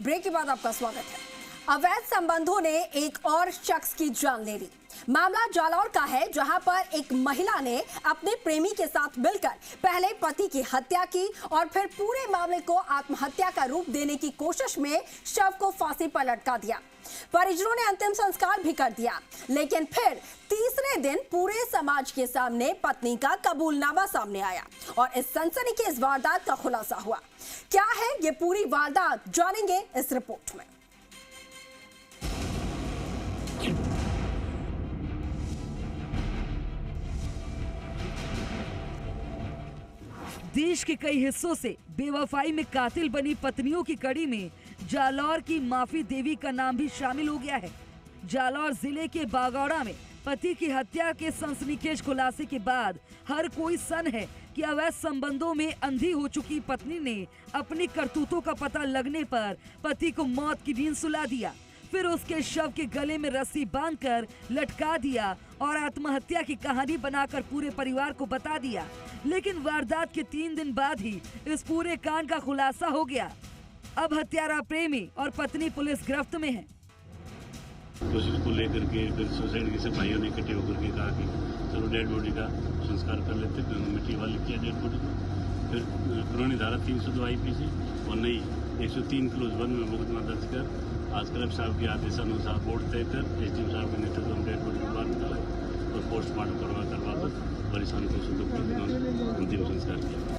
Break के बाद आपका स्वागत है। अवैध संबंधों ने एक और शख्स की जान ले ली। मामला जालौर का है, जहां पर एक महिला ने अपने प्रेमी के साथ मिलकर पहले पति की हत्या की और फिर पूरे मामले को आत्महत्या का रूप देने की कोशिश में शव को फांसी पर लटका दिया। परिजनों ने अंतिम संस्कार भी कर दिया, लेकिन फिर तीसरे दिन पूरे समाज के सामने पत्नी का कबूलनामा सामने आया और इस सनसनीखेज वारदात का खुलासा हुआ। क्या है ये पूरी वारदात, जानेंगे इस रिपोर्ट में। देश के कई हिस्सों से बेवफाई में कातिल बनी पत्नियों की कड़ी में जालौर की माफी देवी का नाम भी शामिल हो गया है। जालौर जिले के बागौड़ा में पति की हत्या के सनसनीखेज खुलासे के बाद हर कोई सन है कि अवैध संबंधों में अंधी हो चुकी पत्नी ने अपनी करतूतों का पता लगने पर पति को मौत की नींद सुला दिया, फिर उसके शव के गले में रस्सी बांधकर लटका दिया और आत्महत्या की कहानी बनाकर पूरे परिवार को बता दिया। लेकिन वारदात के 3 दिन बाद ही इस पूरे कांड का खुलासा हो गया। अब हत्यारा प्रेमी और पत्नी पुलिस गिरफ्त में है। तो इसको लेकर के फिर सोसाइटी के सब भाइयों ने इकट्ठे होकर के कहा कि चलो डेड बॉडी का संस्कार कर लेते, फिर मिट्टी वाले किया डेड बॉडी को। फिर पुरानी धारा 302 IPC और नई 103 क्लोज 1 में मुकदमा दर्ज कर आज कलेक्टर साहब के आदेशानुसार बोर्ड तय कर SDM साहब के नेतृत्व में डेड बॉडी को बाहर निकाला और पोस्टमार्टम करवाकर परेशान को अंतिम संस्कार किया।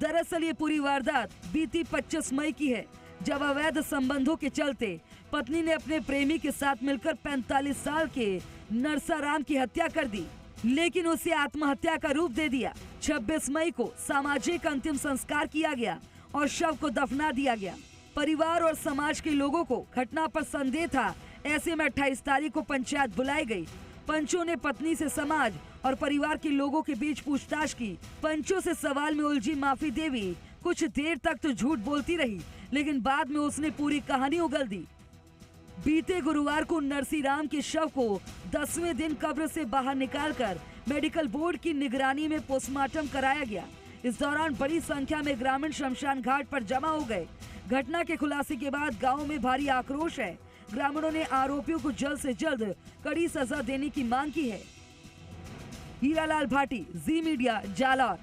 दरअसल ये पूरी वारदात बीती 25 मई की है, जब अवैध संबंधों के चलते पत्नी ने अपने प्रेमी के साथ मिलकर 45 साल के नरसाराम की हत्या कर दी, लेकिन उसे आत्महत्या का रूप दे दिया। 26 मई को सामाजिक अंतिम संस्कार किया गया और शव को दफना दिया गया। परिवार और समाज के लोगों को घटना पर संदेह था। ऐसे में 28 तारीख को पंचायत बुलाई गई। पंचों ने पत्नी से समाज और परिवार के लोगों के बीच पूछताछ की। पंचों से सवाल में उलझी माफी देवी कुछ देर तक तो झूठ बोलती रही, लेकिन बाद में उसने पूरी कहानी उगल दी। बीते गुरुवार को नरसीराम के शव को 10वें दिन कब्र से बाहर निकालकर मेडिकल बोर्ड की निगरानी में पोस्टमार्टम कराया गया। इस दौरान बड़ी संख्या में ग्रामीण शमशान घाट पर जमा हो गए। घटना के खुलासे के बाद गांव में भारी आक्रोश है। ग्रामीणों ने आरोपियों को जल्द से जल्द कड़ी सजा देने की मांग की है। हीरालाल भाटी, जी मीडिया, जालौर।